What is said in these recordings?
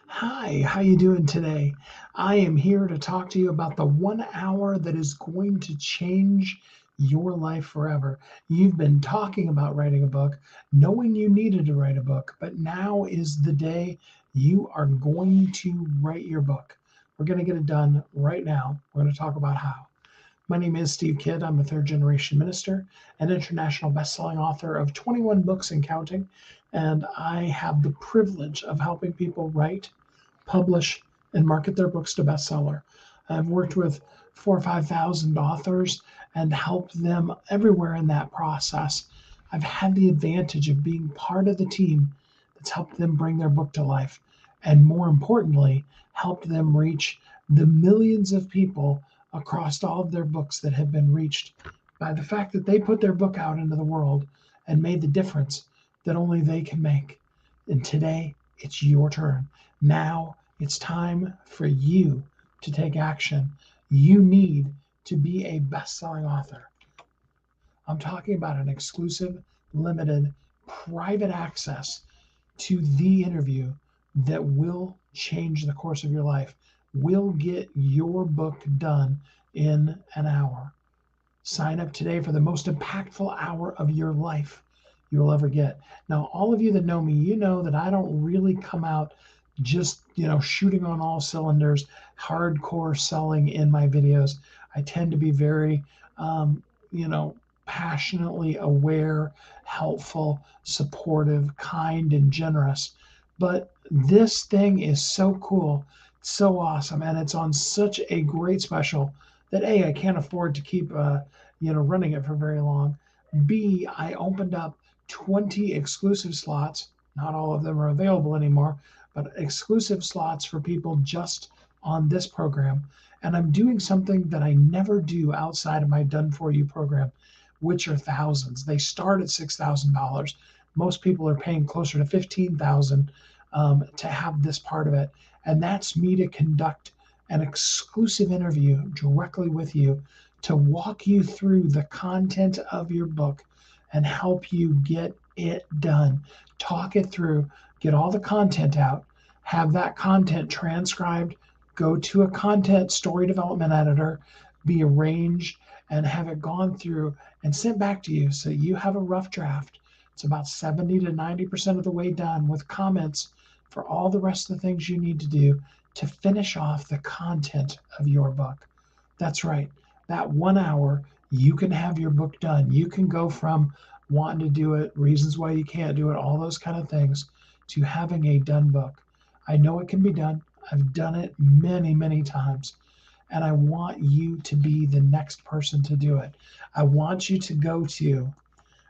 Hi, how you doing today? I am here to talk to you about the 1 hour that is going to change your life forever. You've been talking about writing a book, knowing you needed to write a book, but now is the day you are going to write your book. We're going to get it done right now. We're going to talk about how. My name is Steve Kidd. I'm a third generation minister, an international best-selling author of 21 books and counting, and I have the privilege of helping people write, publish, and market their books to bestseller. I've worked with 4,000 or 5,000 authors and helped them everywhere in that process. I've had the advantage of being part of the team that's helped them bring their book to life, and more importantly, helped them reach the millions of people across all of their books that have been reached by the fact that they put their book out into the world and made the difference that only they can make. And today, it's your turn. Now it's time for you to take action. You need to be a best selling author. I'm talking about an exclusive, limited, private access to the interview that will change the course of your life, will get your book done in an hour. Sign up today for the most impactful hour of your life you will ever get. Now, all of you that know me, you know that I don't really come out just, shooting on all cylinders, hardcore selling in my videos. I tend to be very, um, you know, passionately aware, helpful, supportive, kind, and generous. But this thing is so cool, so awesome, and it's on such a great special that A, I can't afford to keep running it for very long. B, I opened up 20 exclusive slots. Not all of them are available anymore, but exclusive slots for people just on this program. And I'm doing something that I never do outside of my Done For You program, which are thousands. They start at $6,000. Most people are paying closer to 15,000 to have this part of it. And that's me to conduct an exclusive interview directly with you to walk you through the content of your book and help you get it done. Talk it through, get all the content out, have that content transcribed, go to a content story development editor, be arranged, and have it gone through and sent back to you so you have a rough draft. It's about 70 to 90% of the way done with comments for all the rest of the things you need to do to finish off the content of your book. That's right. That 1 hour, you can have your book done. You can go from wanting to do it, reasons why you can't do it, all those kind of things, to having a done book. I know it can be done. I've done it many, many times. And I want you to be the next person to do it. I want you to go to,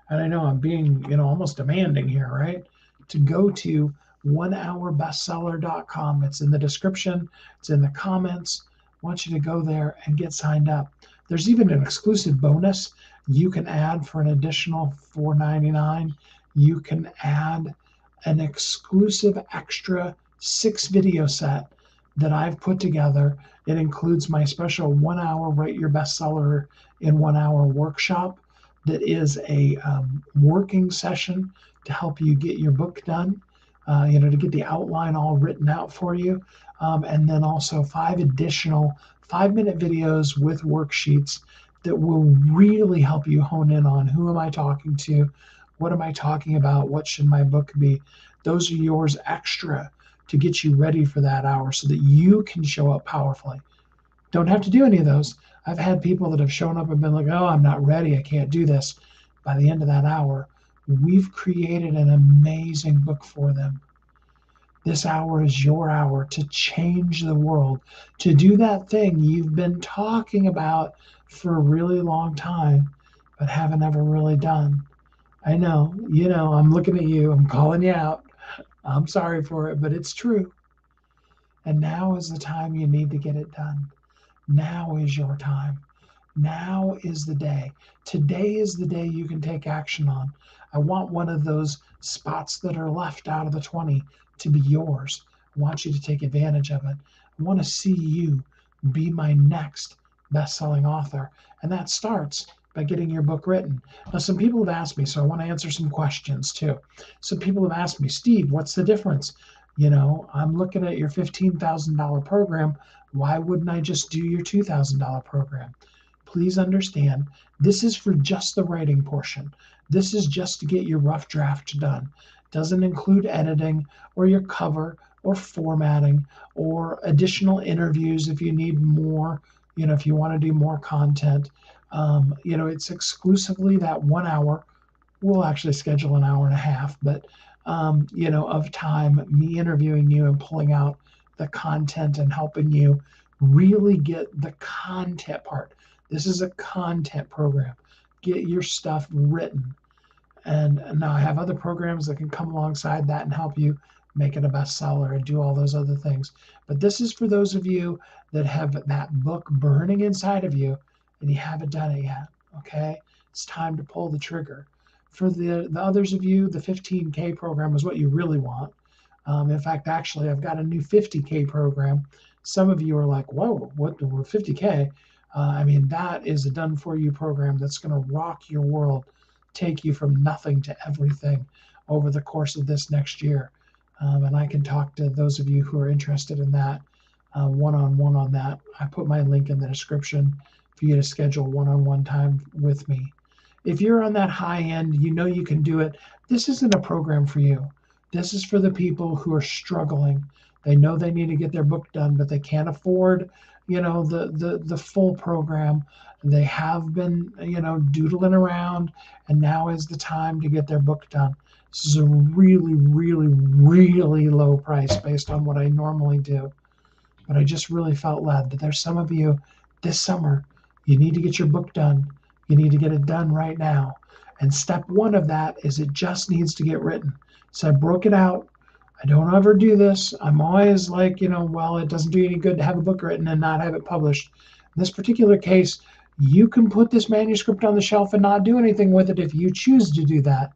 and I know I'm being, almost demanding here, right? To go to 1hourbestseller.com. It's in the description, it's in the comments. I want you to go there and get signed up. There's even an exclusive bonus you can add for an additional $4.99. You can add an exclusive extra 6 video set that I've put together. It includes my special 1 hour Write Your Bestseller in 1 hour workshop that is a working session to help you get your book done, to get the outline all written out for you. And then also 5 additional 5-minute videos with worksheets that will really help you hone in on who am I talking to? What am I talking about? What should my book be? Those are yours extra to get you ready for that hour so that you can show up powerfully. Don't have to do any of those. I've had people that have shown up and been like, oh, I'm not ready. I can't do this. By the end of that hour, we've created an amazing book for them. This hour is your hour to change the world, to do that thing you've been talking about for a really long time, but haven't ever really done. I know, I'm looking at you, I'm calling you out. I'm sorry for it, but it's true. And now is the time you need to get it done. Now is your time. Now is the day. Today is the day you can take action on. I want one of those spots that are left out of the 20 to be yours. I want you to take advantage of it. I want to see you be my next best-selling author. And that starts by getting your book written. Now, some people have asked me, so I want to answer some questions too. Some people have asked me, Steve, what's the difference I'm looking at your $15,000 program. Why wouldn't I just do your $2,000 program? Please understand, this is for just the writing portion. This is just to get your rough draft done. Doesn't include editing or your cover or formatting or additional interviews if you need more, if you want to do more content. It's exclusively that 1 hour. We'll actually schedule an hour and a half, but of time, me interviewing you and pulling out the content and helping you really get the content part. This is a content program. Get your stuff written. And now I have other programs that can come alongside that and help you make it a bestseller and do all those other things. But this is for those of you that have that book burning inside of you and you haven't done it yet. Okay? It's time to pull the trigger. For the others of you, the 15K program is what you really want. In fact, actually, I've got a new 50K program. Some of you are like, whoa, what, 50K? That is a done for you program that's going to rock your world, take you from nothing to everything over the course of this next year. And I can talk to those of you who are interested in that one-on-one on that. I put my link in the description for you to schedule one-on-one time with me. If you're on that high end, you can do it. This isn't a program for you. This is for the people who are struggling. They know they need to get their book done, but they can't afford, the full program. They have been, doodling around, and now is the time to get their book done. This is a really, really, really low price based on what I normally do. But I just really felt led that there's some of you this summer, you need to get your book done. You need to get it done right now. And step one of that is it just needs to get written. So I broke it out. I don't ever do this. I'm always like, well, it doesn't do any good to have a book written and not have it published. In this particular case, you can put this manuscript on the shelf and not do anything with it if you choose to do that.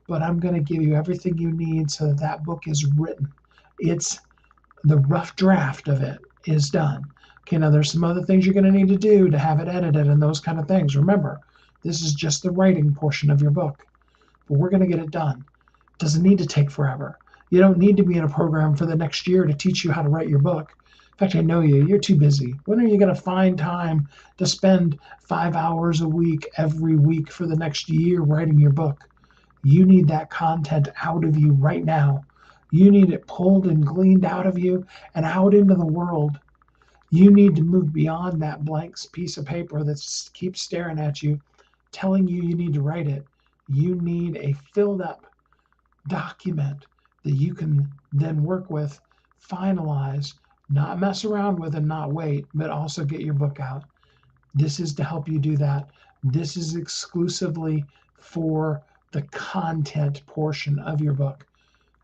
But I'm going to give you everything you need so that that book is written. It's the rough draft of it is done. Okay, now there's some other things you're going to need to do to have it edited and those kind of things. Remember, this is just the writing portion of your book, but we're going to get it done. It doesn't need to take forever. You don't need to be in a program for the next year to teach you how to write your book. In fact, I know you're too busy. When are you going to find time to spend 5 hours a week every week for the next year writing your book? You need that content out of you right now. You need it pulled and gleaned out of you and out into the world. You need to move beyond that blank piece of paper that keeps staring at you, telling you need to write it. You need a filled up document that you can then work with, finalize, not mess around with and not wait, but also get your book out. This is to help you do that. This is exclusively for the content portion of your book.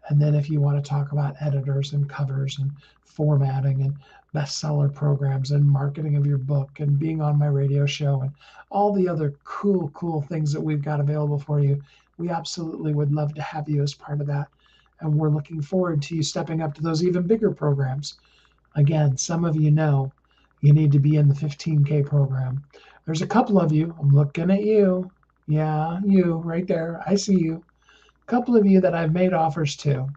And then if you want to talk about editors and covers and formatting and bestseller programs and marketing of your book and being on my radio show and all the other cool things that we've got available for you, we absolutely would love to have you as part of that. And we're looking forward to you stepping up to those even bigger programs. Again, some of you know you need to be in the 15K program. There's a couple of you, I'm looking at you. Yeah, you right there. I see you. A couple of you that I've made offers to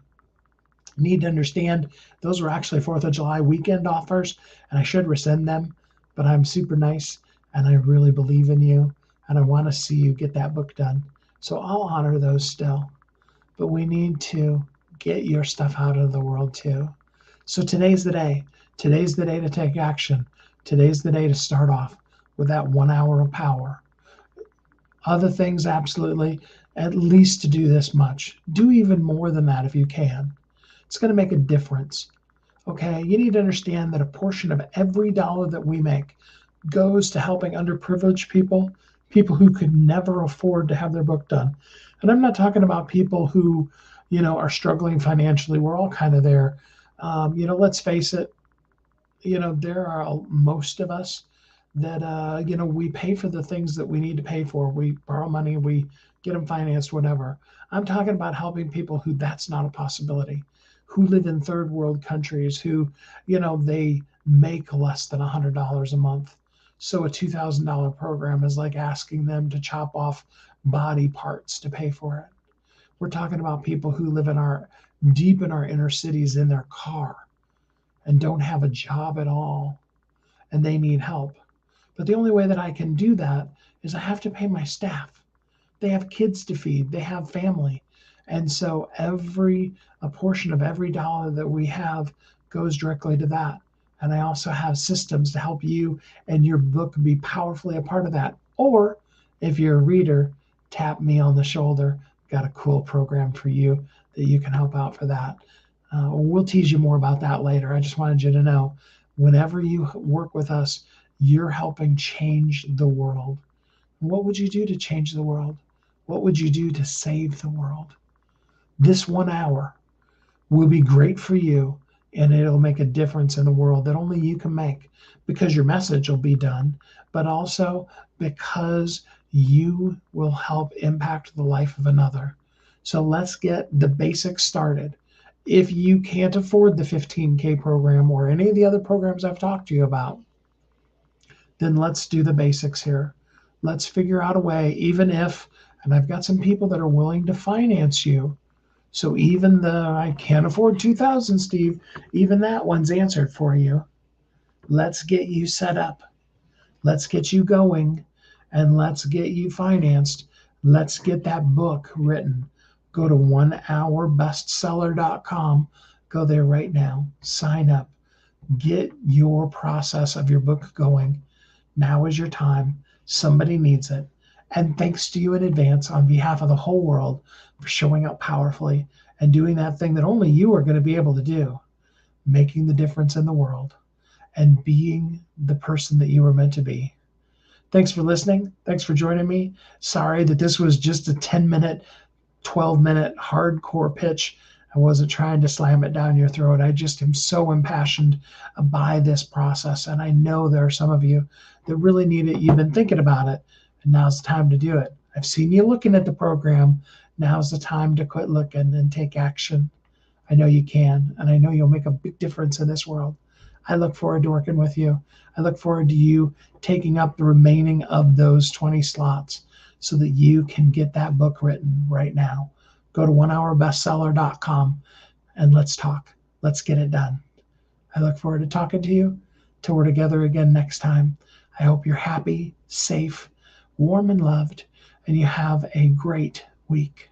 need to understand those were actually 4th of July weekend offers, and I should rescind them, but I'm super nice and I really believe in you and I want to see you get that book done. So I'll honor those still, but we need to get your stuff out of the world too. So today's the day. Today's the day to take action. Today's the day to start off with that 1 hour of power. Other things, absolutely, at least to do this much. Do even more than that if you can. It's going to make a difference. Okay, you need to understand that a portion of every dollar that we make goes to helping underprivileged people, people who could never afford to have their book done. And I'm not talking about people who, are struggling financially. We're all kind of there. Let's face it, there are most of us that, we pay for the things that we need to pay for. We borrow money, we get them financed, whatever. I'm talking about helping people who that's not a possibility, who live in third world countries, who, they make less than $100 a month. So a $2,000 program is like asking them to chop off body parts to pay for it. We're talking about people who live in our deep in our inner cities in their car and don't have a job at all and they need help. But the only way that I can do that is I have to pay my staff. They have kids to feed, they have family. And so a portion of every dollar that we have goes directly to that. And I also have systems to help you and your book be powerfully a part of that. Or if you're a reader, tap me on the shoulder. Got a cool program for you that you can help out for that. We'll tease you more about that later. I just wanted you to know whenever you work with us, you're helping change the world. What would you do to change the world? What would you do to save the world? This 1 hour will be great for you and it'll make a difference in the world that only you can make because your message will be done, but also because you will help impact the life of another. So let's get the basics started. If you can't afford the 15K program or any of the other programs I've talked to you about, then let's do the basics here. Let's figure out a way, even if, and I've got some people that are willing to finance you. So even the I can't afford 2,000, Steve, even that one's answered for you. Let's get you set up. Let's get you going and let's get you financed. Let's get that book written. Go to onehourbestseller.com. Go there right now. Sign up. Get your process of your book going. Now is your time. Somebody needs it. And thanks to you in advance on behalf of the whole world for showing up powerfully and doing that thing that only you are going to be able to do, making the difference in the world and being the person that you were meant to be. Thanks for listening. Thanks for joining me. Sorry that this was just a 10-minute, 12-minute hardcore pitch. I wasn't trying to slam it down your throat. I just am so impassioned by this process. And I know there are some of you that really need it. You've been thinking about it, and now's the time to do it. I've seen you looking at the program. Now's the time to quit looking and take action. I know you can, and I know you'll make a big difference in this world. I look forward to working with you. I look forward to you taking up the remaining of those 20 slots so that you can get that book written right now. Go to onehourbestseller.com and let's talk. Let's get it done. I look forward to talking to you till we're together again next time. I hope you're happy, safe, warm, and loved, and you have a great week.